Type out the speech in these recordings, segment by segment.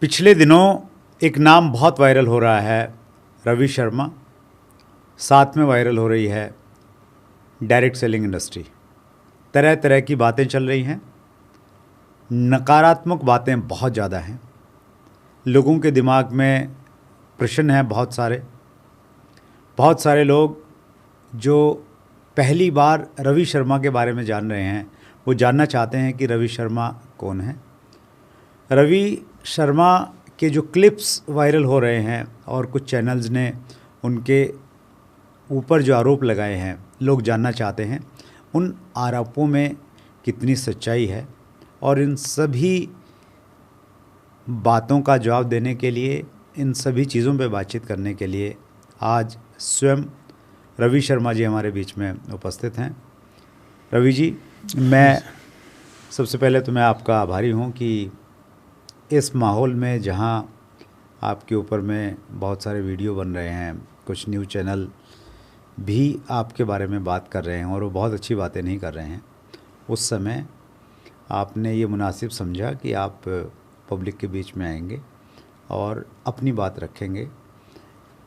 पिछले दिनों एक नाम बहुत वायरल हो रहा है, रवि शर्मा। साथ में वायरल हो रही है डायरेक्ट सेलिंग इंडस्ट्री। तरह तरह की बातें चल रही हैं, नकारात्मक बातें बहुत ज़्यादा हैं। लोगों के दिमाग में प्रश्न हैं बहुत सारे लोग जो पहली बार रवि शर्मा के बारे में जान रहे हैं, वो जानना चाहते हैं कि रवि शर्मा कौन है। रवि शर्मा के जो क्लिप्स वायरल हो रहे हैं और कुछ चैनल्स ने उनके ऊपर जो आरोप लगाए हैं, लोग जानना चाहते हैं उन आरोपों में कितनी सच्चाई है। और इन सभी बातों का जवाब देने के लिए, इन सभी चीज़ों पे बातचीत करने के लिए आज स्वयं रवि शर्मा जी हमारे बीच में उपस्थित हैं। रवि जी, मैं सबसे पहले तो मैं आपका आभारी हूँ कि इस माहौल में जहाँ आपके ऊपर में बहुत सारे वीडियो बन रहे हैं, कुछ न्यूज़ चैनल भी आपके बारे में बात कर रहे हैं और वो बहुत अच्छी बातें नहीं कर रहे हैं, उस समय आपने ये मुनासिब समझा कि आप पब्लिक के बीच में आएंगे और अपनी बात रखेंगे।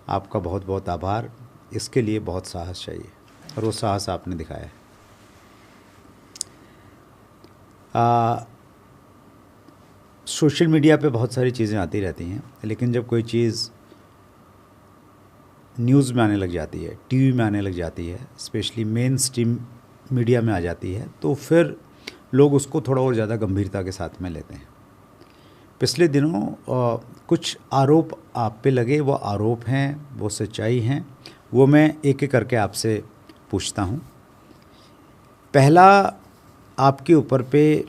आपका बहुत बहुत आभार। इसके लिए बहुत साहस चाहिए और वो साहस आपने दिखाया है। सोशल मीडिया पे बहुत सारी चीज़ें आती रहती हैं, लेकिन जब कोई चीज़ न्यूज़ में आने लग जाती है, टीवी में आने लग जाती है, स्पेशली मेन स्ट्रीम मीडिया में आ जाती है, तो फिर लोग उसको थोड़ा और ज़्यादा गंभीरता के साथ में लेते हैं। पिछले दिनों कुछ आरोप आप पे लगे, वो आरोप हैं, वो सच्चाई हैं, वो मैं एक एक करके आपसे पूछता हूँ। पहला, आपके ऊपर पे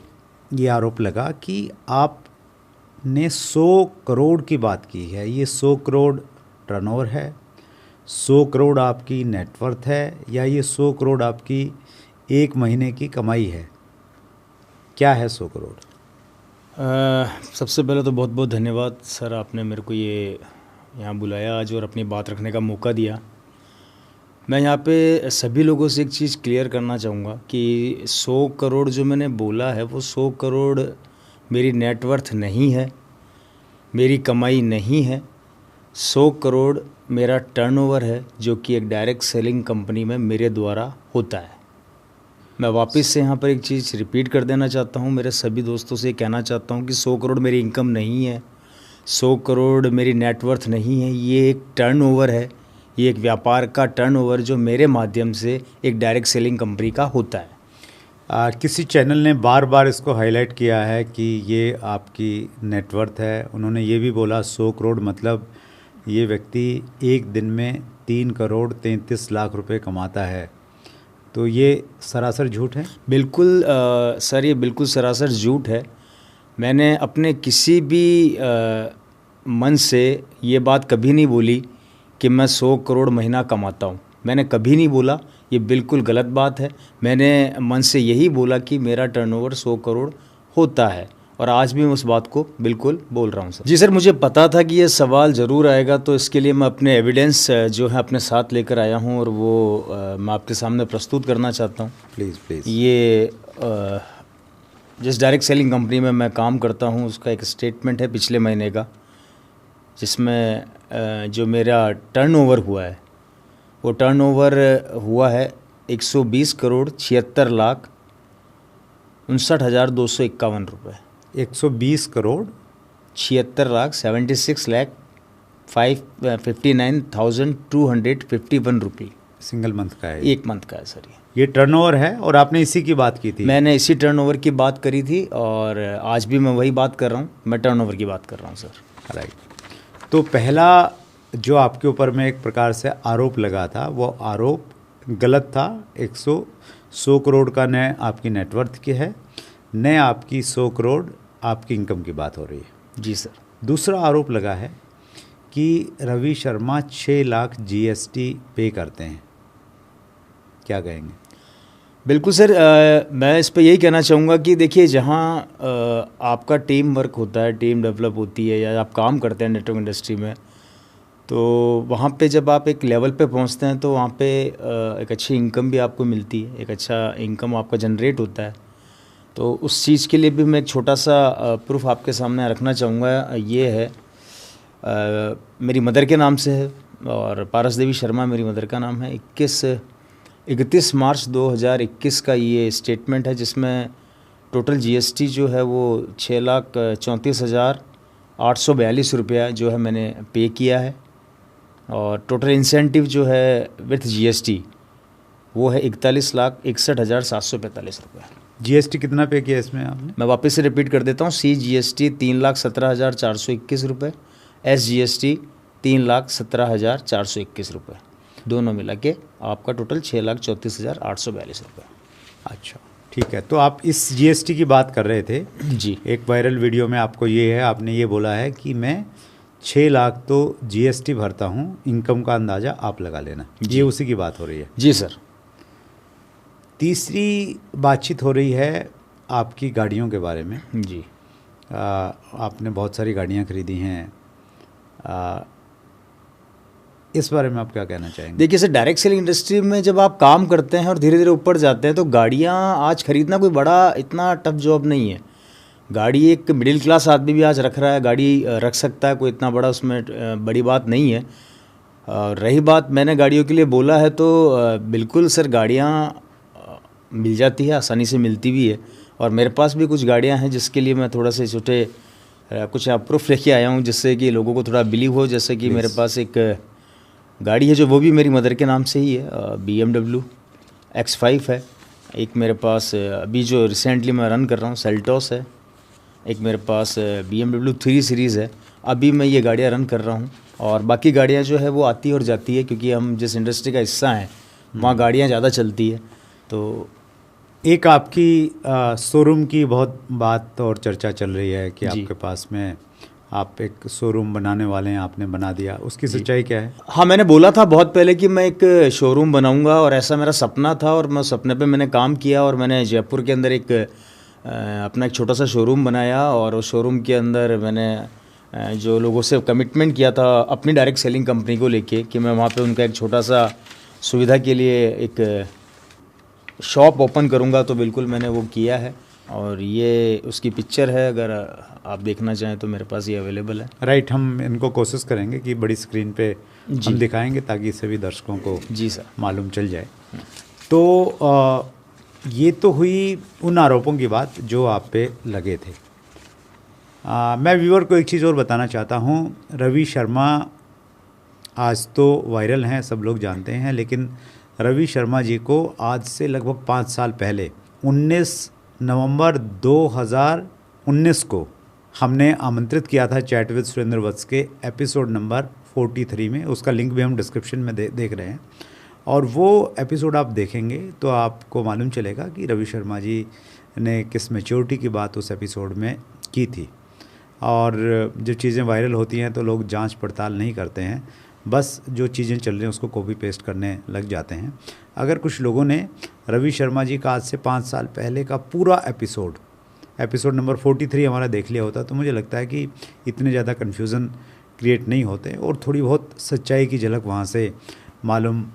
ये आरोप लगा कि आपने 100 करोड़ की बात की है। ये 100 करोड़ टर्नओवर है, 100 करोड़ आपकी नेटवर्थ है, या ये 100 करोड़ आपकी एक महीने की कमाई है? क्या है 100 करोड़? सबसे पहले तो बहुत बहुत धन्यवाद सर, आपने मेरे को ये यहाँ बुलाया आज और अपनी बात रखने का मौका दिया। मैं यहाँ पे सभी लोगों से एक चीज़ क्लियर करना चाहूँगा कि 100 करोड़ जो मैंने बोला है, वो 100 करोड़ मेरी नेटवर्थ नहीं है, मेरी कमाई नहीं है। 100 करोड़ मेरा टर्नओवर है, जो कि एक डायरेक्ट सेलिंग कंपनी में मेरे द्वारा होता है। मैं वापस से यहाँ पर एक चीज़ रिपीट कर देना चाहता हूँ, मेरे सभी दोस्तों से कहना चाहता हूँ कि 100 करोड़ मेरी इनकम नहीं है, 100 करोड़ मेरी नेटवर्थ नहीं है। ये एक टर्नओवर है, ये एक व्यापार का टर्नओवर जो मेरे माध्यम से एक डायरेक्ट सेलिंग कंपनी का होता है। किसी चैनल ने बार बार इसको हाईलाइट किया है कि ये आपकी नेटवर्थ है। उन्होंने ये भी बोला 100 करोड़ मतलब ये व्यक्ति एक दिन में 3 करोड़ 33 लाख रुपए कमाता है। तो ये सरासर झूठ है? बिल्कुल सर, ये बिल्कुल सरासर झूठ है। मैंने अपने किसी भी मन से ये बात कभी नहीं बोली कि मैं 100 करोड़ महीना कमाता हूँ। मैंने कभी नहीं बोला, ये बिल्कुल गलत बात है। मैंने मन से यही बोला कि मेरा टर्नओवर 100 करोड़ होता है, और आज भी मैं उस बात को बिल्कुल बोल रहा हूँ सर। जी सर, मुझे पता था कि ये सवाल ज़रूर आएगा, तो इसके लिए मैं अपने एविडेंस जो है अपने साथ लेकर आया हूँ, और वो मैं आपके सामने प्रस्तुत करना चाहता हूँ। प्लीज़। ये जिस डायरेक्ट सेलिंग कंपनी में मैं काम करता हूँ, उसका एक स्टेटमेंट है पिछले महीने का, जिसमें जो मेरा टर्नओवर हुआ है, वो टर्नओवर हुआ है 120 करोड़ 76 लाख 59,251 रुपये। 120 करोड़ 76 लाख 76 लाख 59,251 रुपये सिंगल मंथ का है? एक मंथ का है सर। ये टर्नओवर है और आपने इसी की बात की थी? मैंने इसी टर्नओवर की बात करी थी, और आज भी मैं वही बात कर रहा हूँ, मैं टर्नओवर की बात कर रहा हूँ सर। राइट। तो पहला जो आपके ऊपर में एक प्रकार से आरोप लगा था, वो आरोप गलत था। 100 करोड़ का न आपकी नेटवर्थ की है, न आपकी 100 करोड़ आपकी इनकम की बात हो रही है। जी सर। दूसरा दूसरा आरोप लगा है कि रवि शर्मा 6 लाख GST पे करते हैं। क्या कहेंगे? बिल्कुल सर, मैं इस पे यही कहना चाहूँगा कि देखिए, जहाँ आपका टीम वर्क होता है, टीम डेवलप होती है, या आप काम करते हैं नेटवर्क इंडस्ट्री में, तो वहाँ पे जब आप एक लेवल पे पहुँचते हैं, तो वहाँ पे एक अच्छी इनकम भी आपको मिलती है, एक अच्छा इनकम आपका जनरेट होता है। तो उस चीज़ के लिए भी मैं एक छोटा सा प्रूफ आपके सामने रखना चाहूँगा। ये है मेरी मदर के नाम से है और पारस देवी शर्मा मेरी मदर का नाम है। 31 मार्च 2021 का ये स्टेटमेंट है, जिसमें टोटल जीएसटी जो है वो 6,34,842 रुपया जो है मैंने पे किया है, और टोटल इंसेंटिव जो है विथ जीएसटी वो है 41,61,745 रुपये। जीएसटी कितना पे किया इसमें आपने? मैं वापस से रिपीट कर देता हूँ। CGST 3,17,421 रुपये, SGST 3,17,421 रुपये, दोनों मिला के आपका टोटल 6,34,842 रुपये। अच्छा, ठीक है। तो आप इस जीएसटी की बात कर रहे थे जी। एक वायरल वीडियो में आपको ये है, आपने ये बोला है कि मैं 6 लाख तो जीएसटी भरता हूँ, इनकम का अंदाज़ा आप लगा लेना। ये उसी की बात हो रही है? जी सर। तीसरी बातचीत हो रही है आपकी गाड़ियों के बारे में। जी। आपने बहुत सारी गाड़ियाँ खरीदी हैं, इस बारे में आप क्या कहना चाहेंगे? देखिए सर, डायरेक्ट सेलिंग इंडस्ट्री में जब आप काम करते हैं और धीरे धीरे ऊपर जाते हैं तो गाड़ियाँ आज खरीदना कोई बड़ा इतना टफ जॉब नहीं है। गाड़ी एक मिडिल क्लास आदमी भी आज रख रहा है, गाड़ी रख सकता है, कोई इतना बड़ा उसमें बड़ी बात नहीं है। रही बात मैंने गाड़ियों के लिए बोला है, तो बिल्कुल सर गाड़ियाँ मिल जाती है, आसानी से मिलती भी है, और मेरे पास भी कुछ गाड़ियाँ हैं जिसके लिए मैं थोड़ा से छोटे कुछ प्रूफ लेके आया हूँ, जिससे कि लोगों को थोड़ा बिलीव हो। जैसे कि मेरे पास एक गाड़ी है जो वो भी मेरी मदर के नाम से ही है, BMW X5 है। एक मेरे पास अभी जो रिसेंटली मैं रन कर रहा हूँ सेल्टॉस है। एक मेरे पास BMW 3 सीरीज़ है, अभी मैं ये गाड़ियाँ रन कर रहा हूँ। और बाकी गाड़ियाँ जो है वो आती और जाती है, क्योंकि हम जिस इंडस्ट्री का हिस्सा हैं वहाँ गाड़ियाँ ज़्यादा चलती है। तो एक आपकी शोरूम की बहुत बात और चर्चा चल रही है कि आपके पास में आप एक शोरूम बनाने वाले हैं, आपने बना दिया, उसकी सच्चाई क्या है? हाँ, मैंने बोला था बहुत पहले कि मैं एक शोरूम बनाऊंगा, और ऐसा मेरा सपना था, और मैं सपने पे मैंने काम किया, और मैंने जयपुर के अंदर एक अपना एक छोटा सा शोरूम बनाया। और उस शोरूम के अंदर मैंने जो लोगों से कमिटमेंट किया था अपनी डायरेक्ट सेलिंग कंपनी को लेके कि मैं वहाँ पे उनका एक छोटा सा सुविधा के लिए एक शॉप ओपन करूँगा, तो बिल्कुल मैंने वो किया है। और ये उसकी पिक्चर है, अगर आप देखना चाहें तो मेरे पास ये अवेलेबल है। राइट, हम इनको कोशिश करेंगे कि बड़ी स्क्रीन पे हम दिखाएंगे ताकि सभी दर्शकों को जी सर मालूम चल जाए। तो ये तो हुई उन आरोपों की बात जो आप पे लगे थे। मैं व्यूअर को एक चीज़ और बताना चाहता हूँ। रवि शर्मा आज तो वायरल हैं, सब लोग जानते हैं, लेकिन रवि शर्मा जी को आज से लगभग 5 साल पहले 19 नवंबर 2019 को हमने आमंत्रित किया था चैट विद सुरेंद्र वत्स के एपिसोड नंबर 43 में। उसका लिंक भी हम डिस्क्रिप्शन में देख रहे हैं, और वो एपिसोड आप देखेंगे तो आपको मालूम चलेगा कि रवि शर्मा जी ने किस मैच्योरिटी की बात उस एपिसोड में की थी। और जब चीज़ें वायरल होती हैं तो लोग जांच पड़ताल नहीं करते हैं, बस जो चीज़ें चल रही हैं उसको कॉपी पेस्ट करने लग जाते हैं। अगर कुछ लोगों ने रवि शर्मा जी का आज से 5 साल पहले का पूरा एपिसोड नंबर 43 हमारा देख लिया होता तो मुझे लगता है कि इतने ज़्यादा कन्फ्यूज़न क्रिएट नहीं होते, और थोड़ी बहुत सच्चाई की झलक वहाँ से मालूम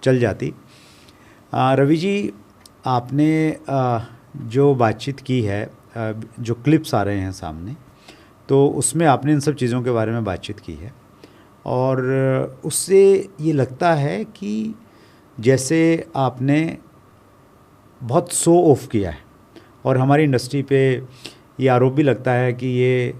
चल जाती। रवि जी, आपने जो बातचीत की है, जो क्लिप्स आ रहे हैं सामने, तो उसमें आपने इन सब चीज़ों के बारे में बातचीत की है, और उससे ये लगता है कि जैसे आपने बहुत शो ऑफ किया है, और हमारी इंडस्ट्री पे ये आरोप भी लगता है कि ये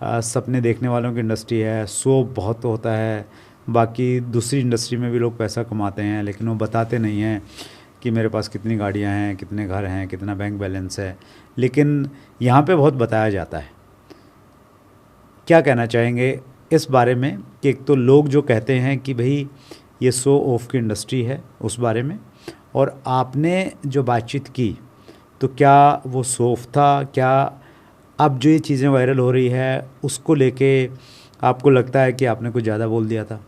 सपने देखने वालों की इंडस्ट्री है, शो बहुत होता है। बाकी दूसरी इंडस्ट्री में भी लोग पैसा कमाते हैं, लेकिन वो बताते नहीं हैं कि मेरे पास कितनी गाड़ियां हैं, कितने घर हैं, कितना बैंक बैलेंस है, लेकिन यहाँ पे बहुत बताया जाता है। क्या कहना चाहेंगे इस बारे में कि एक तो लोग जो कहते हैं कि भाई ये शो ऑफ की इंडस्ट्री है, उस बारे में, और आपने जो बातचीत की तो क्या वो शो ऑफ था? क्या अब जो ये चीज़ें वायरल हो रही है उसको लेके आपको लगता है कि आपने कुछ ज़्यादा बोल दिया था?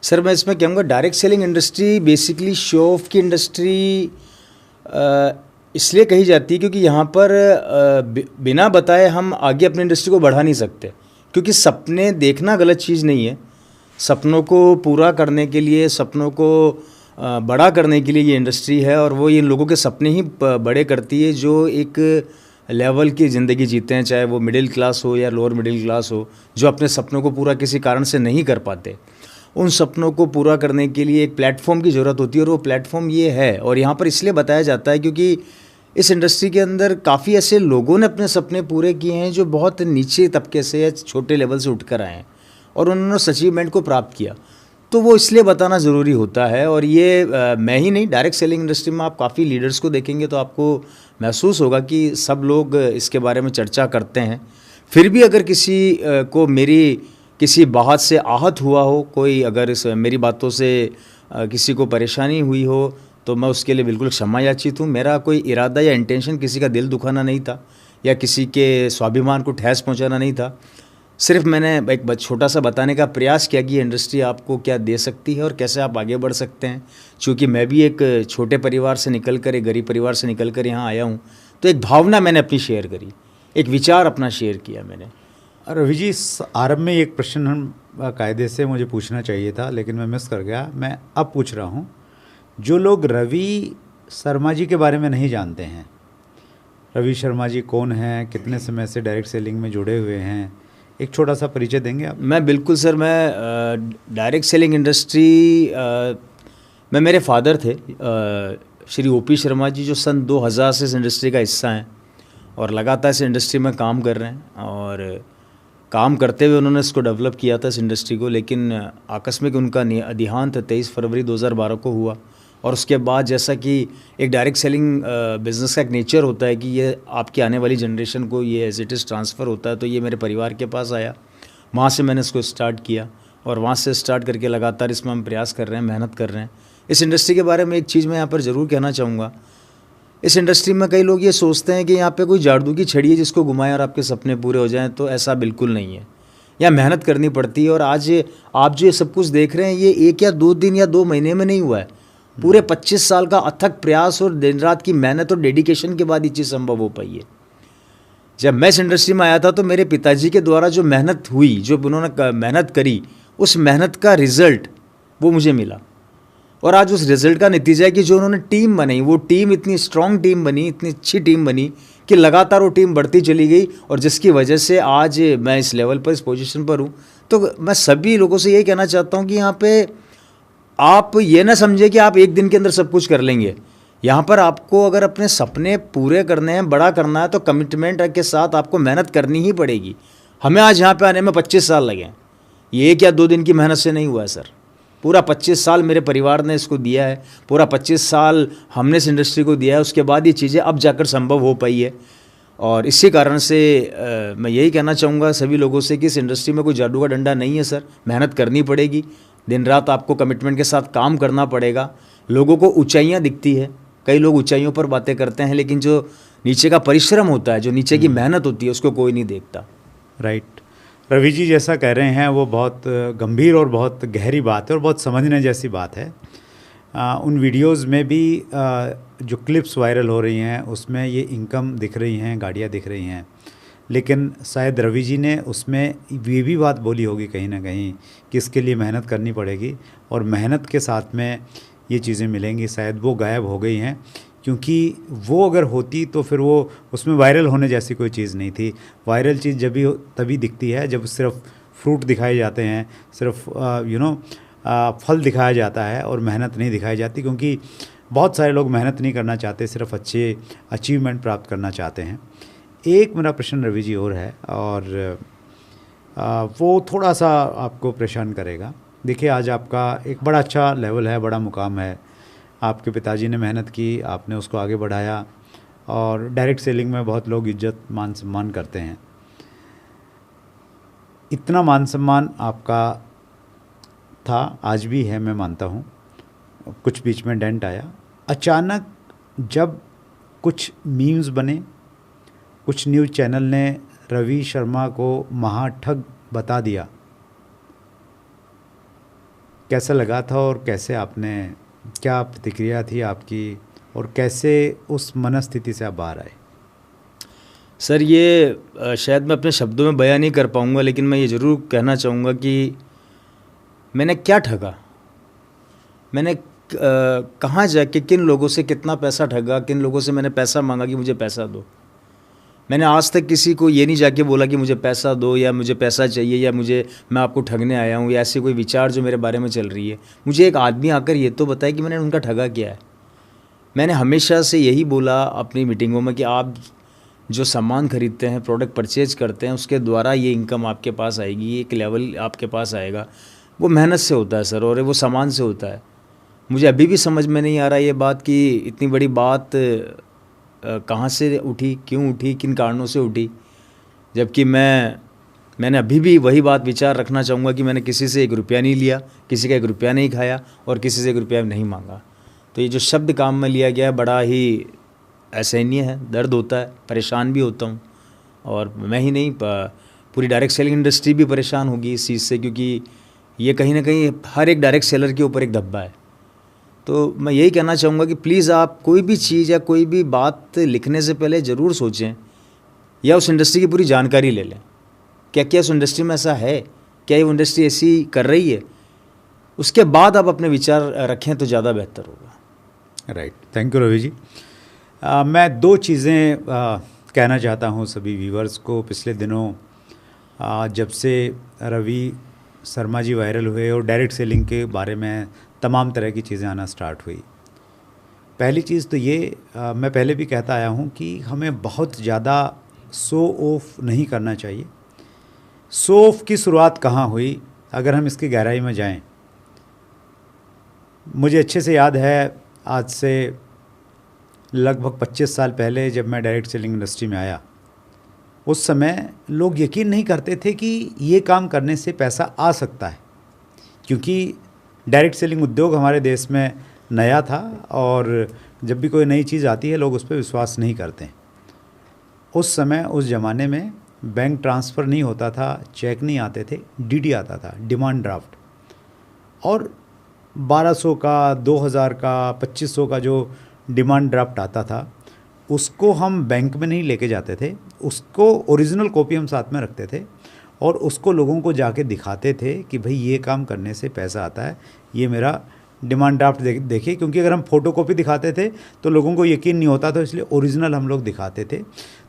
सर, मैं इसमें कहूँगा direct selling industry basically show off की इंडस्ट्री इसलिए कही जाती है क्योंकि यहाँ पर बिना बताए हम आगे अपनी इंडस्ट्री को बढ़ा नहीं सकते, क्योंकि सपने देखना गलत चीज़ नहीं है। सपनों को पूरा करने के लिए, सपनों को बड़ा करने के लिए ये इंडस्ट्री है, और वो इन लोगों के सपने ही बड़े करती है जो एक लेवल की ज़िंदगी जीते हैं, चाहे वो मिडिल क्लास हो या लोअर मिडिल क्लास हो, जो अपने सपनों को पूरा किसी कारण से नहीं कर पाते। उन सपनों को पूरा करने के लिए एक प्लेटफॉर्म की ज़रूरत होती है, और वो प्लेटफॉर्म ये है। और यहाँ पर इसलिए बताया जाता है क्योंकि इस इंडस्ट्री के अंदर काफ़ी ऐसे लोगों ने अपने सपने पूरे किए हैं जो बहुत नीचे तबके से या छोटे लेवल से उठकर आए हैं, और उन्होंने उस अचीवमेंट को प्राप्त किया। तो वो इसलिए बताना ज़रूरी होता है। और ये मैं ही नहीं, डायरेक्ट सेलिंग इंडस्ट्री में आप काफ़ी लीडर्स को देखेंगे तो आपको महसूस होगा कि सब लोग इसके बारे में चर्चा करते हैं। फिर भी अगर किसी को मेरी किसी बात से आहत हुआ हो, कोई अगर इस मेरी बातों से किसी को परेशानी हुई हो, तो मैं उसके लिए बिल्कुल क्षमा याचित हूँ। मेरा कोई इरादा या इंटेंशन किसी का दिल दुखाना नहीं था, या किसी के स्वाभिमान को ठेस पहुँचाना नहीं था। सिर्फ मैंने एक छोटा सा बताने का प्रयास किया कि ये इंडस्ट्री आपको क्या दे सकती है और कैसे आप आगे बढ़ सकते हैं। क्योंकि मैं भी एक छोटे परिवार से निकल कर, एक गरीब परिवार से निकल कर यहाँ आया हूँ, तो एक भावना मैंने अपनी शेयर करी, एक विचार अपना शेयर किया मैंने। रवि जी, आरंभ में एक प्रश्न हम कायदे से मुझे पूछना चाहिए था, लेकिन मैं मिस कर गया। मैं अब पूछ रहा हूँ, जो लोग रवि शर्मा जी के बारे में नहीं जानते हैं, रवि शर्मा जी कौन हैं, कितने समय से डायरेक्ट सेलिंग में जुड़े हुए हैं, एक छोटा सा परिचय देंगे आप? मैं बिल्कुल सर, मैं डायरेक्ट सेलिंग इंडस्ट्री में मेरे फादर थे श्री ओपी शर्मा जी, जो सन 2000 से इस इंडस्ट्री का हिस्सा हैं और लगातार इस इंडस्ट्री में काम कर रहे हैं। और काम करते हुए उन्होंने इसको डेवलप किया था, इस इंडस्ट्री को। लेकिन आकस्मिक उनका देहांत 23 फरवरी 2012 को हुआ। और उसके बाद जैसा कि एक डायरेक्ट सेलिंग बिज़नेस का एक नेचर होता है कि ये आपकी आने वाली जनरेशन को ये एज इट इज़ ट्रांसफ़र होता है, तो ये मेरे परिवार के पास आया। वहाँ से मैंने इसको स्टार्ट किया, और वहाँ से स्टार्ट करके लगातार इसमें हम प्रयास कर रहे हैं, मेहनत कर रहे हैं। इस इंडस्ट्री के बारे में एक चीज़ मैं यहाँ पर ज़रूर कहना चाहूँगा। इस इंडस्ट्री में कई लोग ये सोचते हैं कि यहाँ पे कोई जादू की छड़ी है जिसको घुमाएं और आपके सपने पूरे हो जाएं, तो ऐसा बिल्कुल नहीं है। यहाँ मेहनत करनी पड़ती है। और आज आप जो ये सब कुछ देख रहे हैं, ये 1 या 2 दिन या 2 महीने में नहीं हुआ है। पूरे 25 साल का अथक प्रयास और दिन रात की मेहनत और डेडिकेशन के बाद ये चीज़ संभव हो पाई है। जब मैं इस इंडस्ट्री में आया था तो मेरे पिताजी के द्वारा जो मेहनत हुई, जो उन्होंने मेहनत करी, उस मेहनत का रिज़ल्ट वो मुझे मिला। और आज उस रिज़ल्ट का नतीजा है कि जो उन्होंने टीम बनाई, वो टीम इतनी स्ट्रॉन्ग टीम बनी, इतनी अच्छी टीम बनी कि लगातार वो टीम बढ़ती चली गई, और जिसकी वजह से आज मैं इस लेवल पर, इस पोजीशन पर हूँ। तो मैं सभी लोगों से यही कहना चाहता हूँ कि यहाँ पे आप ये ना समझे कि आप एक दिन के अंदर सब कुछ कर लेंगे। यहाँ पर आपको अगर अपने सपने पूरे करने हैं, बड़ा करना है, तो कमिटमेंट के साथ आपको मेहनत करनी ही पड़ेगी। हमें आज यहाँ पे आने में 25 साल लगे हैं। ये 1 या 2 दिन की मेहनत से नहीं हुआ है सर। पूरा 25 साल मेरे परिवार ने इसको दिया है, पूरा 25 साल हमने इस इंडस्ट्री को दिया है। उसके बाद ये चीज़ें अब जाकर संभव हो पाई है। और इसी कारण से मैं यही कहना चाहूँगा सभी लोगों से कि इस इंडस्ट्री में कोई जादू का डंडा नहीं है सर। मेहनत करनी पड़ेगी, दिन रात आपको कमिटमेंट के साथ काम करना पड़ेगा। लोगों को ऊंचाइयाँ दिखती है, कई लोग ऊंचाइयों पर बातें करते हैं, लेकिन जो नीचे का परिश्रम होता है, जो नीचे की मेहनत होती है, उसको कोई नहीं देखता। राइट। रवि जी जैसा कह रहे हैं वो बहुत गंभीर और बहुत गहरी बात है और बहुत समझने जैसी बात है। उन वीडियोस में भी जो क्लिप्स वायरल हो रही हैं उसमें ये इनकम दिख रही हैं, गाड़ियाँ दिख रही हैं, लेकिन शायद रवि जी ने उसमें ये भी बात बोली होगी कहीं ना कहीं कि इसके लिए मेहनत करनी पड़ेगी और मेहनत के साथ में ये चीज़ें मिलेंगी। शायद वो गायब हो गई हैं, क्योंकि वो अगर होती तो फिर वो उसमें वायरल होने जैसी कोई चीज़ नहीं थी। वायरल चीज़ जब भी तभी दिखती है जब सिर्फ फ्रूट दिखाए जाते हैं, सिर्फ फल दिखाया जाता है और मेहनत नहीं दिखाई जाती, क्योंकि बहुत सारे लोग मेहनत नहीं करना चाहते, सिर्फ अच्छे अचीवमेंट प्राप्त करना चाहते हैं। एक मेरा प्रश्न रवि जी और है, और वो थोड़ा सा आपको परेशान करेगा। देखिए, आज आपका एक बड़ा अच्छा लेवल है, बड़ा मुकाम है, आपके पिताजी ने मेहनत की, आपने उसको आगे बढ़ाया, और डायरेक्ट सेलिंग में बहुत लोग इज्जत मान सम्मान करते हैं। इतना मान सम्मान आपका था, आज भी है, मैं मानता हूँ। कुछ बीच में डेंट आया, अचानक जब कुछ मीम्स बने, कुछ न्यूज़ चैनल ने रवि शर्मा को महाठग बता दिया, कैसा लगा था और कैसे आपने, क्या प्रतिक्रिया थी आपकी, और कैसे उस मनस्थिति से आप बाहर आए? सर, ये शायद मैं अपने शब्दों में बयान नहीं कर पाऊँगा, लेकिन मैं ये ज़रूर कहना चाहूँगा कि मैंने क्या ठगा, मैंने कहाँ जाके किन लोगों से कितना पैसा ठगा, किन लोगों से मैंने पैसा मांगा कि मुझे पैसा दो। मैंने आज तक किसी को ये नहीं जाके बोला कि मुझे पैसा दो या मुझे पैसा चाहिए या मैं आपको ठगने आया हूँ या ऐसे कोई विचार जो मेरे बारे में चल रही है। मुझे एक आदमी आकर ये तो बताए कि मैंने उनका ठगा क्या है। मैंने हमेशा से यही बोला अपनी मीटिंगों में कि आप जो सामान खरीदते हैं, प्रोडक्ट परचेज करते हैं, उसके द्वारा ये इनकम आपके पास आएगी, एक लेवल आपके पास आएगा, वो मेहनत से होता है सर, और वो सामान से होता है। मुझे अभी भी समझ में नहीं आ रहा ये बात कि इतनी बड़ी बात कहाँ से उठी, क्यों उठी, किन कारणों से उठी, जबकि मैंने अभी भी वही बात विचार रखना चाहूँगा कि मैंने किसी से 1 रुपया नहीं लिया, किसी का 1 रुपया नहीं खाया और किसी से 1 रुपया नहीं मांगा। तो ये जो शब्द काम में लिया गया है बड़ा ही असहनीय है, दर्द होता है, परेशान भी होता हूँ। और मैं ही नहीं, पूरी डायरेक्ट सेलिंग इंडस्ट्री भी परेशान होगी इस चीज़ से, क्योंकि ये कहीं ना कहीं हर एक डायरेक्ट सेलर के ऊपर एक धब्बा है। तो मैं यही कहना चाहूँगा कि प्लीज़ आप कोई भी चीज़ या कोई भी बात लिखने से पहले ज़रूर सोचें या उस इंडस्ट्री की पूरी जानकारी ले लें। क्या क्या उस इंडस्ट्री में ऐसा है, क्या ये इंडस्ट्री ऐसी कर रही है, उसके बाद आप अपने विचार रखें तो ज़्यादा बेहतर होगा। Right, thank you Ravi ji. मैं 2 चीज़ें कहना चाहता हूँ सभी व्यूवर्स को। पिछले दिनों जब से रवि शर्मा जी वायरल हुए और डायरेक्ट सेलिंग के बारे में तमाम तरह की चीज़ें आना स्टार्ट हुई, पहली चीज़ तो ये मैं पहले भी कहता आया हूँ कि हमें बहुत ज़्यादा शो ऑफ नहीं करना चाहिए। शो ऑफ की शुरुआत कहाँ हुई, अगर हम इसकी गहराई में जाएं, मुझे अच्छे से याद है, आज से लगभग 25 साल पहले जब मैं डायरेक्ट सेलिंग इंडस्ट्री में आया, उस समय लोग यकीन नहीं करते थे कि ये काम करने से पैसा आ सकता है, क्योंकि डायरेक्ट सेलिंग उद्योग हमारे देश में नया था और जब भी कोई नई चीज़ आती है लोग उस पर विश्वास नहीं करते। उस समय, उस ज़माने में बैंक ट्रांसफ़र नहीं होता था, चेक नहीं आते थे, डीडी आता था, डिमांड ड्राफ्ट, और 1200 का, 2000 का, 2500 का जो डिमांड ड्राफ्ट आता था, उसको हम बैंक में नहीं लेके जाते थे, उसको ओरिजिनल कॉपी हम साथ में रखते थे और उसको लोगों को जाके दिखाते थे कि भाई ये काम करने से पैसा आता है, ये मेरा डिमांड ड्राफ्ट देखिए। क्योंकि अगर हम फ़ोटोकॉपी दिखाते थे तो लोगों को यकीन नहीं होता था, इसलिए ओरिजिनल हम लोग दिखाते थे।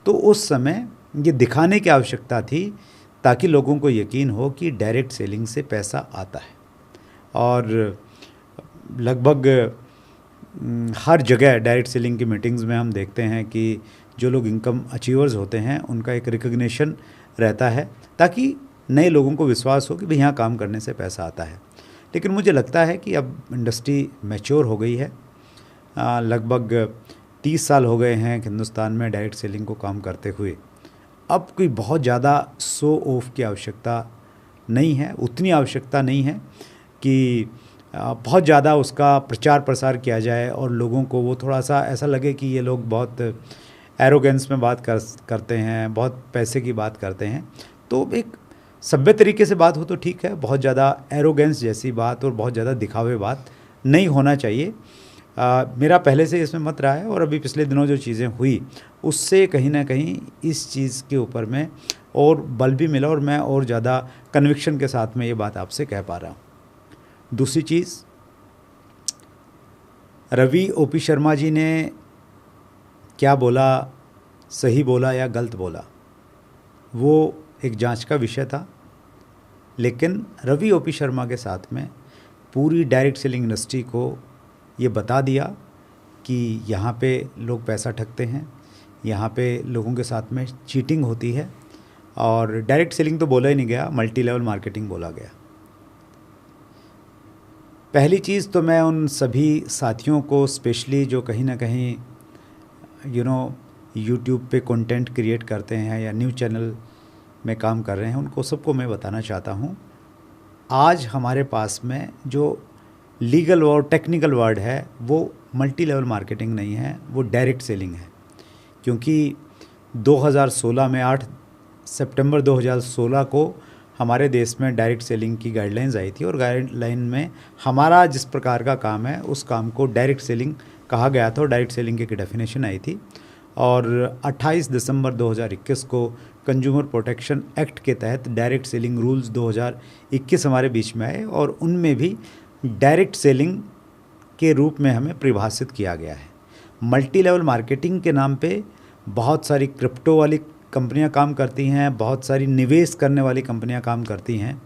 तो उस समय ये दिखाने की आवश्यकता थी ताकि लोगों को यकीन हो कि डायरेक्ट सेलिंग से पैसा आता है। और लगभग हर जगह डायरेक्ट सेलिंग की मीटिंग्स में हम देखते हैं कि जो लोग इनकम अचीवर्स होते हैं उनका एक रिकग्निशन रहता है ताकि नए लोगों को विश्वास हो कि भाई यहाँ काम करने से पैसा आता है। लेकिन मुझे लगता है कि अब इंडस्ट्री मैच्योर हो गई है। लगभग 30 साल हो गए हैं हिंदुस्तान में डायरेक्ट सेलिंग को काम करते हुए। अब कोई बहुत ज़्यादा शो ऑफ की आवश्यकता नहीं है, उतनी आवश्यकता नहीं है कि बहुत ज़्यादा उसका प्रचार प्रसार किया जाए और लोगों को वो थोड़ा सा ऐसा लगे कि ये लोग बहुत एरोगेंस में बात करते हैं, बहुत पैसे की बात करते हैं। तो एक सभ्य तरीके से बात हो तो ठीक है, बहुत ज़्यादा एरोगेंस जैसी बात और बहुत ज़्यादा दिखावे बात नहीं होना चाहिए। मेरा पहले से इसमें मत रहा है और अभी पिछले दिनों जो चीज़ें हुई उससे कहीं ना कहीं इस चीज़ के ऊपर में और बल भी मिला और मैं और ज़्यादा कन्विक्शन के साथ में ये बात आपसे कह पा रहा हूँ। दूसरी चीज़, रवि ओपी शर्मा जी ने क्या बोला, सही बोला या गलत बोला, वो एक जांच का विषय था। लेकिन रवि ओपी शर्मा के साथ में पूरी डायरेक्ट सेलिंग इंडस्ट्री को ये बता दिया कि यहाँ पे लोग पैसा ठगते हैं, यहाँ पे लोगों के साथ में चीटिंग होती है। और डायरेक्ट सेलिंग तो बोला ही नहीं गया, मल्टी लेवल मार्केटिंग बोला गया। पहली चीज़ तो मैं उन सभी साथियों को, स्पेशली जो कहीं ना कहीं यूट्यूब पे कंटेंट क्रिएट करते हैं या न्यूज़ चैनल में काम कर रहे हैं, उनको सबको मैं बताना चाहता हूँ, आज हमारे पास में जो लीगल और टेक्निकल वर्ड है वो मल्टी लेवल मार्केटिंग नहीं है, वो डायरेक्ट सेलिंग है। क्योंकि 2016 में 8 सितंबर 2016 को हमारे देश में डायरेक्ट सेलिंग की गाइडलाइंस आई थी और गाइडलाइन में हमारा जिस प्रकार का काम है उस काम को डायरेक्ट सेलिंग कहा गया था और डायरेक्ट सेलिंग की डेफिनेशन आई थी। और 28 दिसंबर 2021 को कंज्यूमर प्रोटेक्शन एक्ट के तहत डायरेक्ट सेलिंग रूल्स 2021 हमारे बीच में आए और उनमें भी डायरेक्ट सेलिंग के रूप में हमें परिभाषित किया गया है। मल्टी लेवल मार्केटिंग के नाम पे बहुत सारी क्रिप्टो वाली कंपनियां काम करती हैं, बहुत सारी निवेश करने वाली कंपनियां काम करती हैं।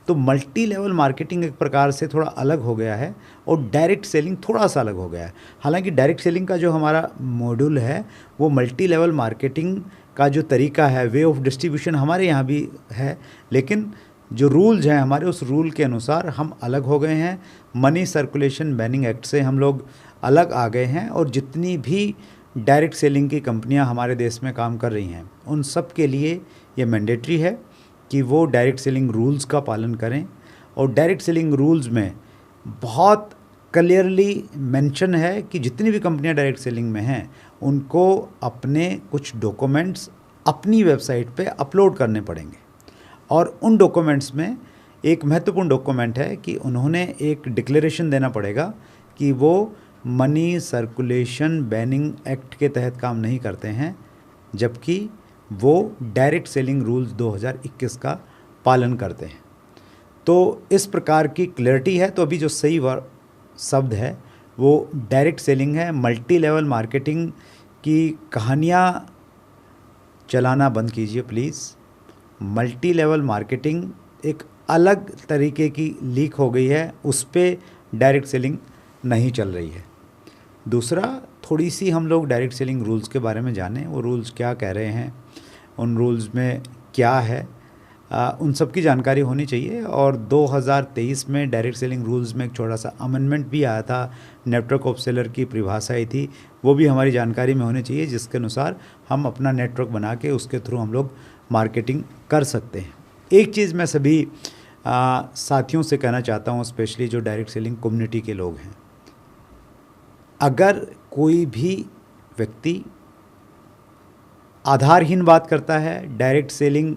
तो मल्टी लेवल मार्केटिंग एक प्रकार से थोड़ा अलग हो गया है और डायरेक्ट सेलिंग थोड़ा सा अलग हो गया है। हालांकि डायरेक्ट सेलिंग का जो हमारा मॉड्यूल है वो मल्टी लेवल मार्केटिंग का जो तरीका है, वे ऑफ डिस्ट्रीब्यूशन हमारे यहाँ भी है, लेकिन जो रूल्स हैं हमारे, उस रूल के अनुसार हम अलग हो गए हैं। मनी सर्कुलेशन बैनिंग एक्ट से हम लोग अलग आ गए हैं और जितनी भी डायरेक्ट सेलिंग की कंपनियां हमारे देश में काम कर रही हैं उन सब के लिए ये मैंडेटरी है कि वो डायरेक्ट सेलिंग रूल्स का पालन करें। और डायरेक्ट सेलिंग रूल्स में बहुत क्लियरली मेंशन है कि जितनी भी कंपनियां डायरेक्ट सेलिंग में हैं उनको अपने कुछ डॉक्यूमेंट्स अपनी वेबसाइट पे अपलोड करने पड़ेंगे। और उन डॉक्यूमेंट्स में एक महत्वपूर्ण डॉक्यूमेंट है कि उन्होंने एक डिक्लेरेशन देना पड़ेगा कि वो मनी सर्कुलेशन बैनिंग एक्ट के तहत काम नहीं करते हैं, जबकि वो डायरेक्ट सेलिंग रूल्स 2021 का पालन करते हैं। तो इस प्रकार की क्लैरिटी है। तो अभी जो सही शब्द है वो डायरेक्ट सेलिंग है। मल्टी लेवल मार्केटिंग की कहानियाँ चलाना बंद कीजिए प्लीज़। मल्टी लेवल मार्केटिंग एक अलग तरीके की लीक हो गई है, उस पर डायरेक्ट सेलिंग नहीं चल रही है। दूसरा, थोड़ी सी हम लोग डायरेक्ट सेलिंग रूल्स के बारे में जानें, वो रूल्स क्या कह रहे हैं, उन रूल्स में क्या है, उन सब की जानकारी होनी चाहिए। और 2023 में डायरेक्ट सेलिंग रूल्स में एक छोटा सा अमेंडमेंट भी आया था, नेटवर्क ऑफ सेलर की परिभाषा आई थी, वो भी हमारी जानकारी में होनी चाहिए, जिसके अनुसार हम अपना नेटवर्क बना के उसके थ्रू हम लोग मार्केटिंग कर सकते हैं। एक चीज़ मैं सभी साथियों से कहना चाहता हूँ, स्पेशली जो डायरेक्ट सेलिंग कम्युनिटी के लोग हैं, अगर कोई भी व्यक्ति आधारहीन बात करता है, डायरेक्ट सेलिंग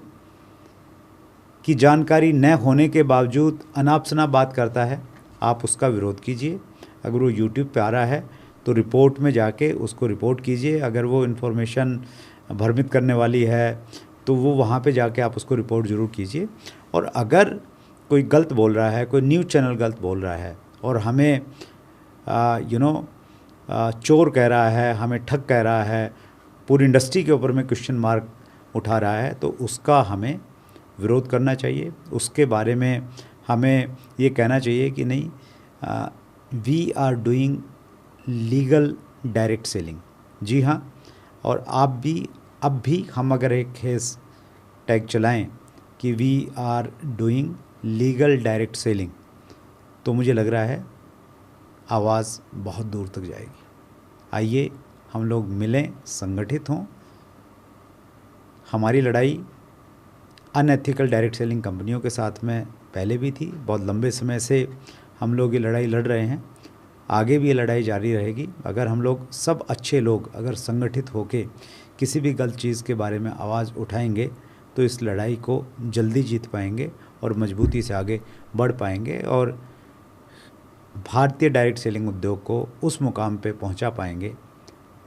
की जानकारी न होने के बावजूद अनाप शनाप बात करता है, आप उसका विरोध कीजिए। अगर वो यूट्यूब पे आ रहा है तो रिपोर्ट में जाके उसको रिपोर्ट कीजिए। अगर वो इन्फॉर्मेशन भ्रमित करने वाली है तो वो वहाँ पे जाके आप उसको रिपोर्ट ज़रूर कीजिए। और अगर कोई गलत बोल रहा है, कोई न्यूज़ चैनल गलत बोल रहा है और हमें चोर कह रहा है, हमें ठग कह रहा है, पूरी इंडस्ट्री के ऊपर में क्वेश्चन मार्क उठा रहा है, तो उसका हमें विरोध करना चाहिए। उसके बारे में हमें ये कहना चाहिए कि नहीं, we are doing legal direct selling. जी हाँ, और आप भी अब भी हम अगर एक हैश टैग चलाएं कि we are doing legal direct selling, तो मुझे लग रहा है आवाज़ बहुत दूर तक जाएगी। आइए हम लोग मिलें, संगठित हों। हमारी लड़ाई अनएथिकल डायरेक्ट सेलिंग कंपनियों के साथ में पहले भी थी, बहुत लंबे समय से हम लोग ये लड़ाई लड़ रहे हैं, आगे भी ये लड़ाई जारी रहेगी। अगर हम लोग सब अच्छे लोग अगर संगठित होके किसी भी गलत चीज़ के बारे में आवाज़ उठाएंगे तो इस लड़ाई को जल्दी जीत पाएंगे और मजबूती से आगे बढ़ पाएंगे और भारतीय डायरेक्ट सेलिंग उद्योग को उस मुकाम पे पहुंचा पाएंगे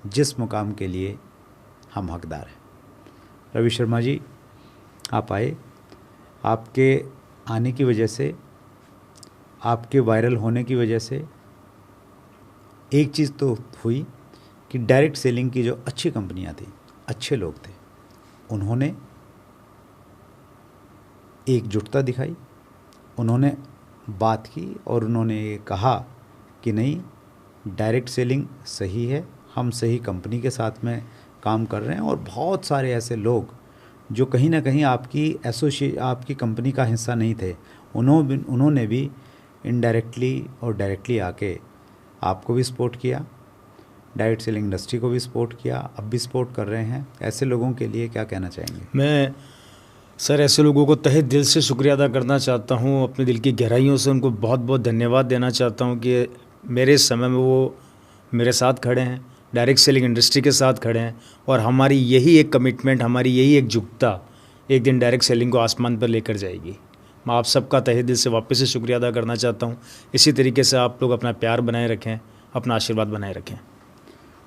जिस मुकाम के लिए हम हकदार हैं। रवि शर्मा जी, आप आए। आपके आने की वजह से, आपके वायरल होने की वजह से एक चीज़ तो हुई कि डायरेक्ट सेलिंग की जो अच्छी कंपनियां थी, अच्छे लोग थे, उन्होंने एकजुटता दिखाई, उन्होंने बात की और उन्होंने ये कहा कि नहीं, डायरेक्ट सेलिंग सही है, हम सही कंपनी के साथ में काम कर रहे हैं। और बहुत सारे ऐसे लोग जो कहीं ना कहीं आपकी कंपनी का हिस्सा नहीं थे, उन्होंने भी इनडायरेक्टली और डायरेक्टली आके आपको भी सपोर्ट किया, डायरेक्ट सेलिंग इंडस्ट्री को भी सपोर्ट किया, अब भी सपोर्ट कर रहे हैं। ऐसे लोगों के लिए क्या कहना चाहेंगे? मैं सर ऐसे लोगों को तहे दिल से शुक्रिया अदा करना चाहता हूँ, अपने दिल की गहराइयों से उनको बहुत बहुत धन्यवाद देना चाहता हूँ कि मेरे समय में वो मेरे साथ खड़े हैं, डायरेक्ट सेलिंग इंडस्ट्री के साथ खड़े हैं। और हमारी यही एक कमिटमेंट, हमारी यही एकजुटता एक दिन डायरेक्ट सेलिंग को आसमान पर लेकर जाएगी। मैं आप सबका तहे दिल से वापस से शुक्रिया अदा करना चाहता हूँ। इसी तरीके से आप लोग अपना प्यार बनाए रखें, अपना आशीर्वाद बनाए रखें।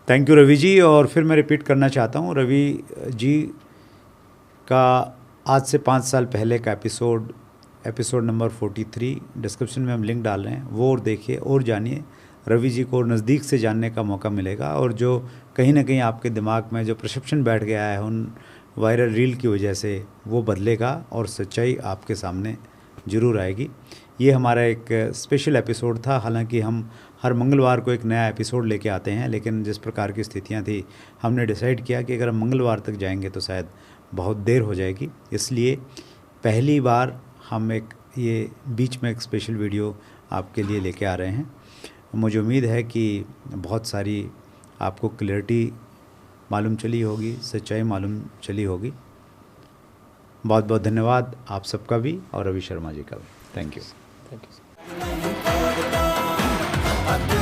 Thank you Ravi ji. और फिर मैं रिपीट करना चाहता हूँ, रवि जी का आज से 5 साल पहले का एपिसोड नंबर 43, डिस्क्रिप्शन में हम लिंक डाल रहे हैं, वो और देखिए और जानिए। रवि जी को नज़दीक से जानने का मौका मिलेगा और जो कहीं ना कहीं आपके दिमाग में जो परसेप्शन बैठ गया है उन वायरल रील की वजह से वो बदलेगा और सच्चाई आपके सामने ज़रूर आएगी। ये हमारा एक स्पेशल एपिसोड था। हालांकि हम हर मंगलवार को एक नया एपिसोड लेके आते हैं, लेकिन जिस प्रकार की स्थितियां थी हमने डिसाइड किया कि अगर हम मंगलवार तक जाएंगे तो शायद बहुत देर हो जाएगी। इसलिए पहली बार हम एक ये बीच में एक स्पेशल वीडियो आपके लिए लेके आ रहे हैं। मुझे उम्मीद है कि बहुत सारी आपको क्लैरिटी मालूम चली होगी, सच्चाई मालूम चली होगी। बहुत बहुत धन्यवाद आप सबका भी और रवि शर्मा जी का भी। Thank you. Thank you.